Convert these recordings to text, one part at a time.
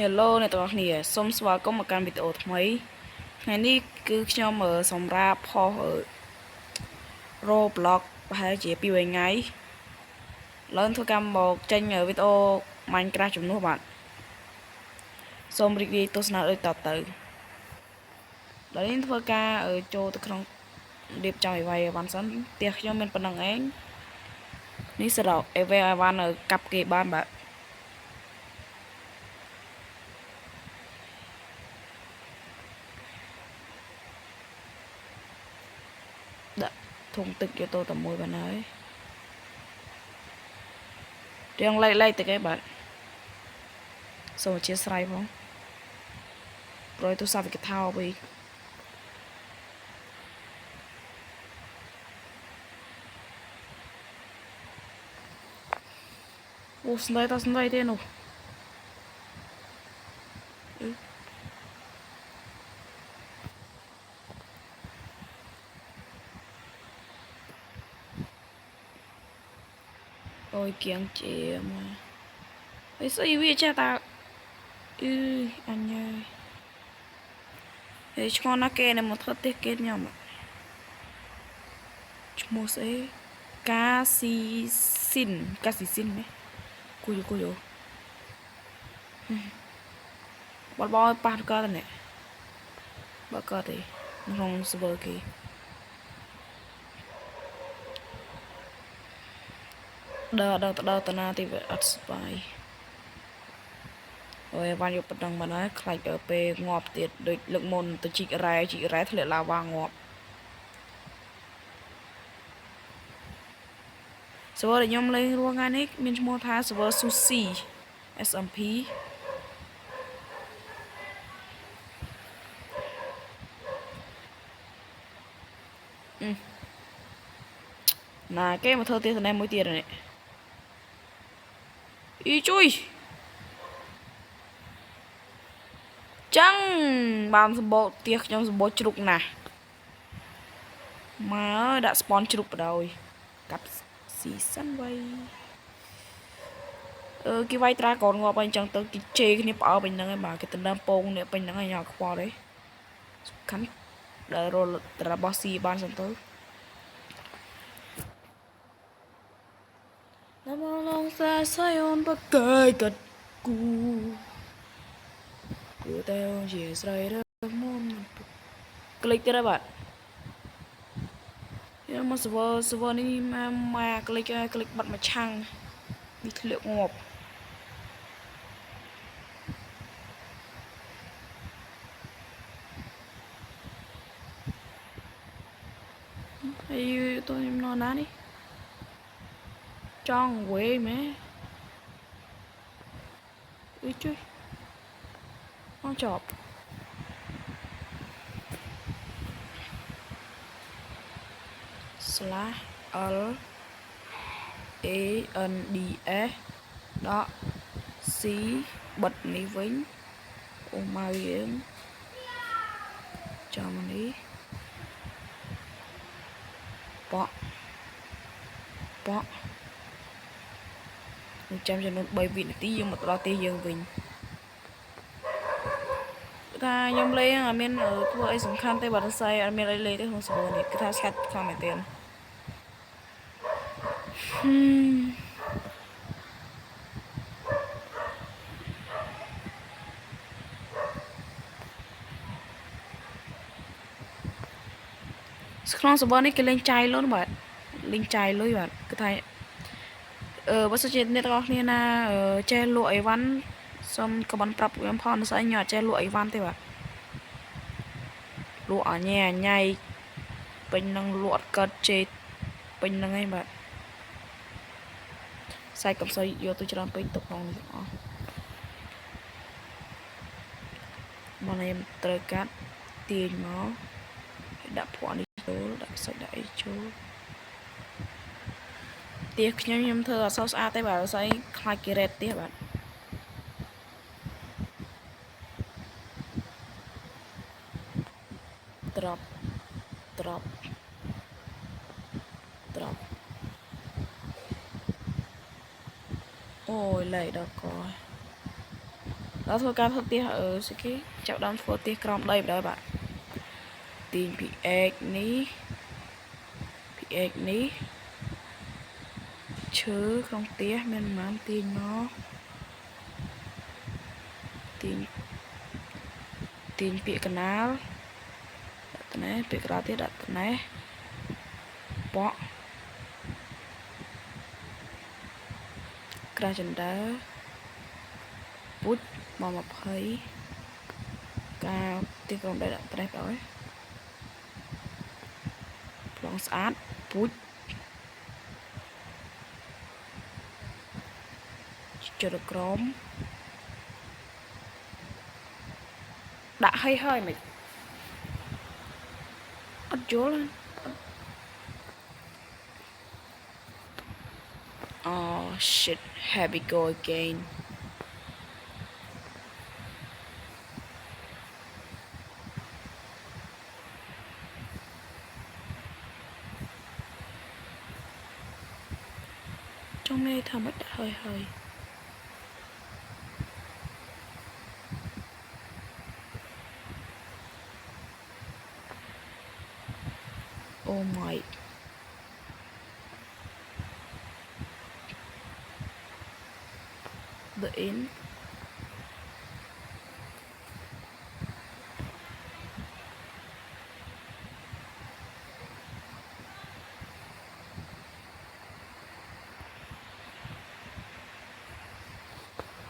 Hello អ្នកទាំងអស់គ្នាសូមស្វាគមន៍មកកាន់វីដេអូថ្មីថ្ងៃនេះគឺខ្ញុំសម្រាប់ផុសRoblox ប្រហែលជា2ថ្ងៃឡើងធ្វើកម្មមកចេញវីដេអូ Minecraft ជំនួសបាទសូមរីករាយទស្សនាដូចតទៅដល់នេះធ្វើការចូលទៅក្នុងរៀបចំអីវ៉ៃបានសិនផ្ទះខ្ញុំមានប៉ុណ្ណឹងឯងនេះសរោអីវ៉ៃអីវ៉ាន់កាប់គេបានបាទដាក់ធុងទឹកយកទៅតែមួយបានហើយរៀងឡៃទៅគេបាទសូមអធិស្ឋានផងប្រយទូរស័ព្ទវាកថាវិញអូស្ដីតស្ដីទេនោះអូយគៀងជាមកអីស្អីវាចាតាអញហើយឆ្ងល់ណាស់គេនៅមកធ្វើផ្ទះគេខ្ញុំឈ្មោះស្អីកាស៊ីស៊ីននេះគូយោបលប៉ះក៏ទៅនេះបើក៏ទេក្នុងស្វើគេដើរតាណាទីវាអត់ស្បាយអូយបានយកប៉ុណ្ណឹងបានហើយខ្លាចទៅពេលងាប់ទៀតដូចលើកមុនទៅជីករ៉ែធ្លាក់ឡាវ៉ាងាប់server ដែលខ្ញុំលេងរាល់ថ្ងៃនេះមានឈ្មោះថា server Sushi SMP ណាគេមកធ្វើទៀតស្នេហ៍មួយទៀតនេះអ៊ីជួយចឹងបានសម្បូរផ្ទះខ្ញុំសម្បូរជ្រុកណាស់មកដាក់ spawn ជ្រុកបដ ாய் កាប់ season វៃគេវាយត្រាកូនងាប់អីចឹងទៅគេជេរគ្នាផ្អើពេញហ្នឹងឯងបាទគេទៅដើមពងនេះពេញហ្នឹងឯងញ៉ាំខ្វល់ទេសំខាន់ដល់រលរបស់ស៊ីបានសិនទៅណាមកឡងសាសៃអូនបកែកកាត់គូគូតែអូនជាស្រ័យរមុំក្លិកទៀតបាទយកមក server នេះមកក្លិកបាត់មួយឆាំងនេះធ្លាក់ងាប់ហើយតើខ្ញុំនរណានេះចង់វេមែអ៊ីជួយអត់ចប់/l ands ដក c បិទនេះវិញអូម៉ៅយើងចាំនេះប៉នឹងចាំចំនួន3វិនាទីយើងមកដល់ទីយើងវិញថាខ្ញុំលេងអត់មានធ្វើអីសំខាន់ទេបើមិនស្អីអត់មានអីលេងទេក្នុងserverនេះគឺថាឆាត់ខំមែនទេក្នុងserverនេះគេលេងចាយលុយបាទលេងចាយលុយបាទគឺថាបើសិនជាអ្នកទាំងអស់គ្នាណាចេះលក់អីវ៉ាន់សូមក៏បានប្រាប់ខ្ញុំផងស្អីខ្ញុំអត់ចេះលក់អីវ៉ាន់ទេបាទលក់អញ៉ៃពេញនឹងលក់អត់កើតជេពេញនឹងឯងបាទសាច់កំសោយយកទៅច្រើនពេកទុកក្នុងនេះអស់មកនេះត្រូវកាត់ទាញមកដាក់ភក់នេះចូលដាក់សាច់ដាក់អីចូលផ្ទះខ្ញុំធ្វើអត់សូវស្អាតទេបាទស្អីខ្លាចគេរ៉េតផ្ទះបាទត្រប់អូយឡៃដល់ក đó thôi ca thôi tia ở sẽ cái chào đón phô tia crom đây đó bạn tiền px ní chứ không tia men mắm tiền nó tiền px canal đặt này px ra tia đặt này bỏ ra chân đá bút mà mập thấy cao tia crom đây đặt đây rồi lòng sát bút cho được crom đã hay hơi mày ắt chố lên oh shit here we go again trong này thằng mất hơi hơi oh my the end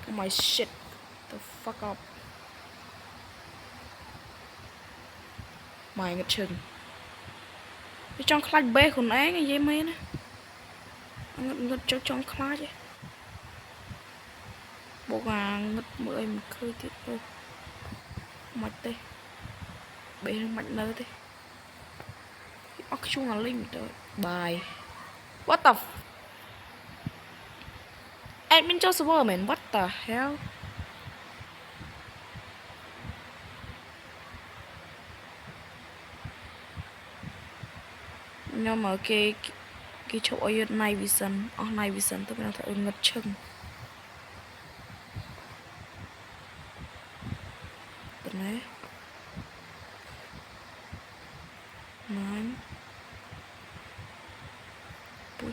oh my shit the fuck up mày ngất chừng cái trong class B của nó cái gì mấy nè ngất trong class vậy bộ vàng ngất mười mình khơi tiếp đâu mạch đây bể mạnh nơi đây ốc chung là linh rồi bài what the admin cho server man what the hell nhưng mà cái chỗ ở night vision night vision tôi đang thấy ngất chừng đấy nói bút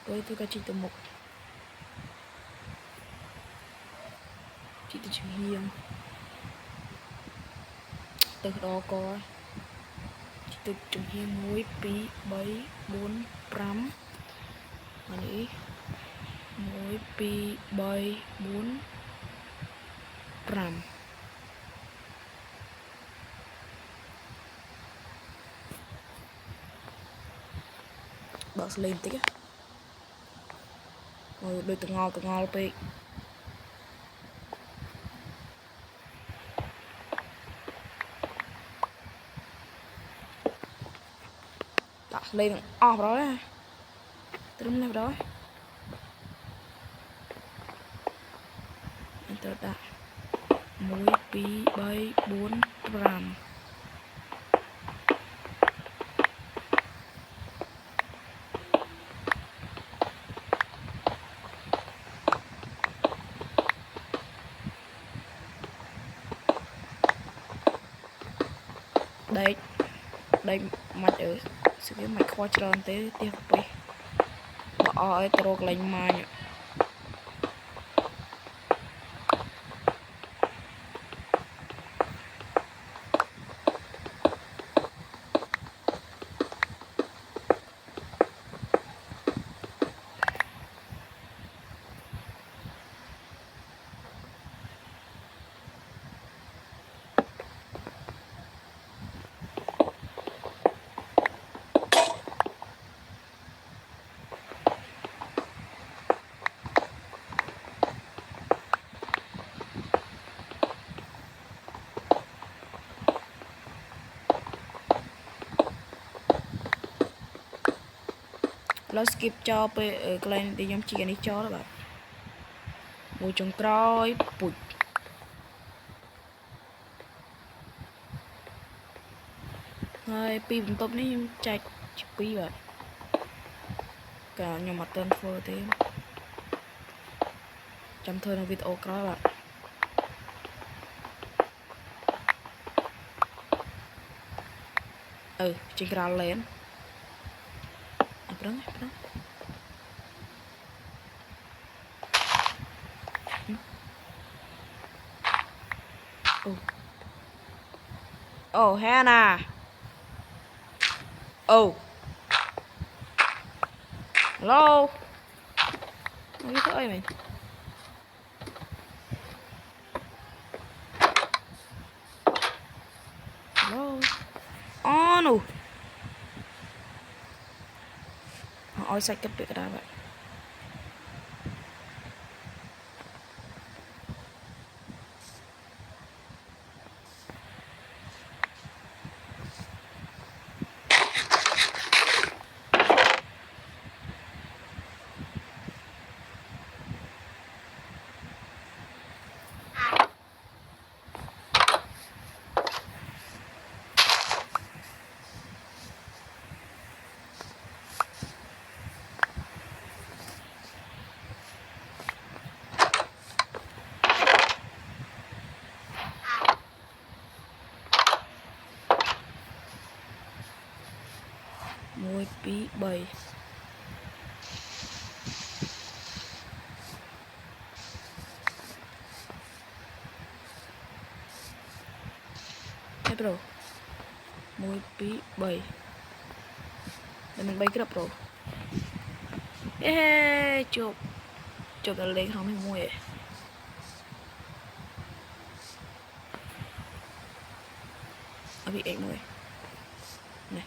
tôi cả chỉ từ một chị từ trường hiền từ đó coi chị từ trường hiền muối bí bấy 4 pram mà nghĩ muối bí bấy 4 pram bật lên tí rồi đôi từ ngò đi đặt lên off đó nè trim lên đó tôi đặt muối bí bấy 4 gram đây mạch ở sự cái mạch khoa tròn tới tiếp đi bỏ ở trộn lên mà nó skip cho ở cái này thì nhóm chỉ cái này cho đó bạn mùi trồng trôi bụi rồi pi bấm top này chạy pi vậy cả nhưng mà tên phơ thế chăm thôi nó video có bạn trên ra lên apa oh Hannah oh hello nó biết ơi mình hello oh no ôi sạch cái việc đó vậy mùi bí bầy hey bro mùi bí bầy để mình bay cái đập rồi chụp chụp là lên không mình mùi nó bị ếch mùi này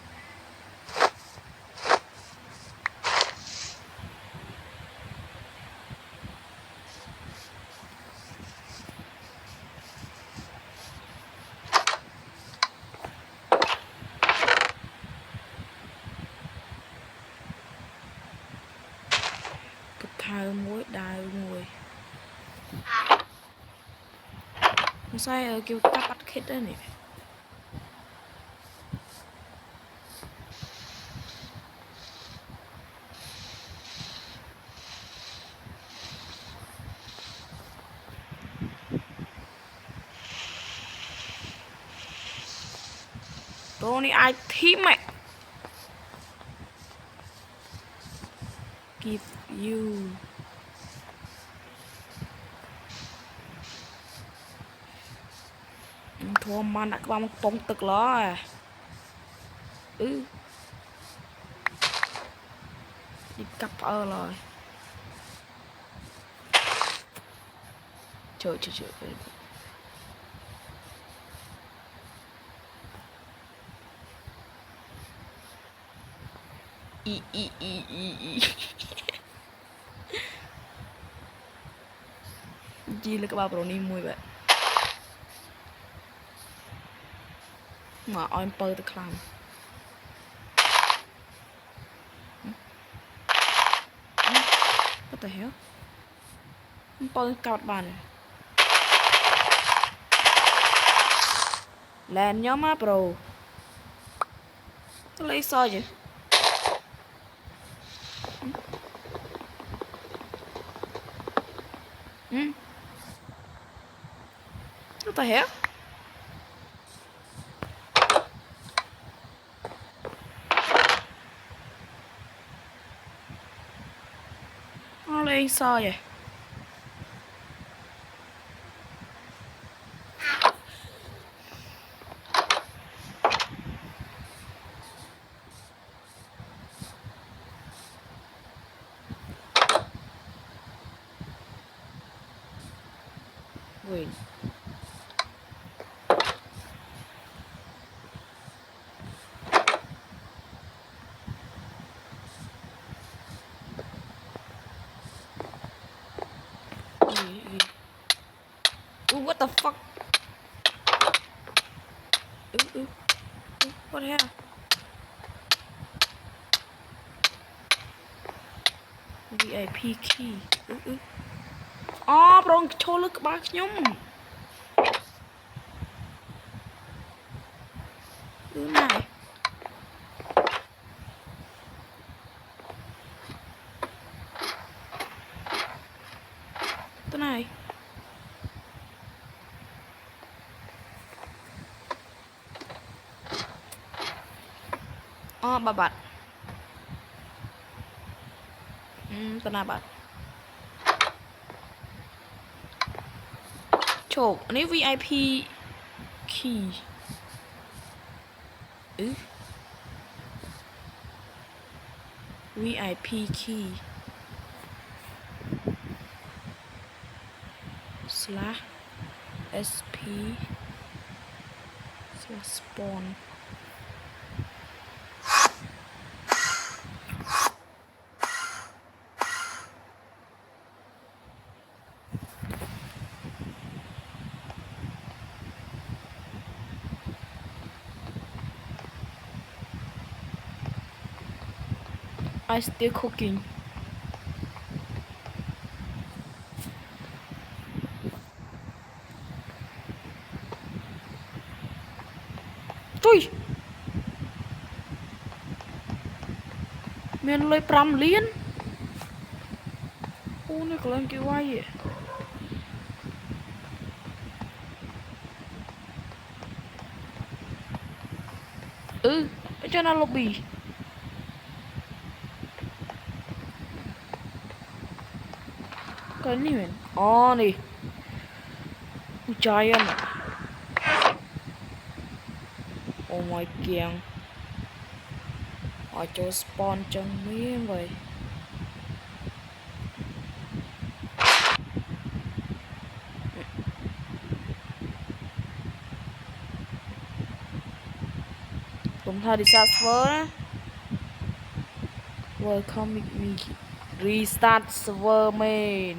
thao muối đào mùi nó sai ở kêu cắt bắt hết đấy nè Tony ai thí mẹ give you thua man đã qua một bông tực đó à đi cặp rồi trời y chi là các bạn pro ni mùi vậy mà on per the clan what the hell per cặp bàn lên nhóm á pro tôi lấy sao vậy what the hell nó lấy sao vậy quyền what the fuck what the hell VIP key bro cho lực bác nhóm này bà bạn tao nào bạn chộp này VIP key VIP key slash sp slash spawn I still cooking. Trời, miền lôi pram liên. Ô này có lên cái quay vậy. Cho nó lobby. Cái này mình. Này. Giant. Oh my god. Họ cho spawn chân miếng vậy. Cũng thay đi server á. Welcome me. Restart server main.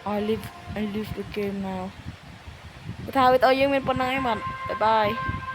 I leave the game now. Thôi, tôi với mìnhប៉ុណ្ណឹងឯងបាទ. Bye bye.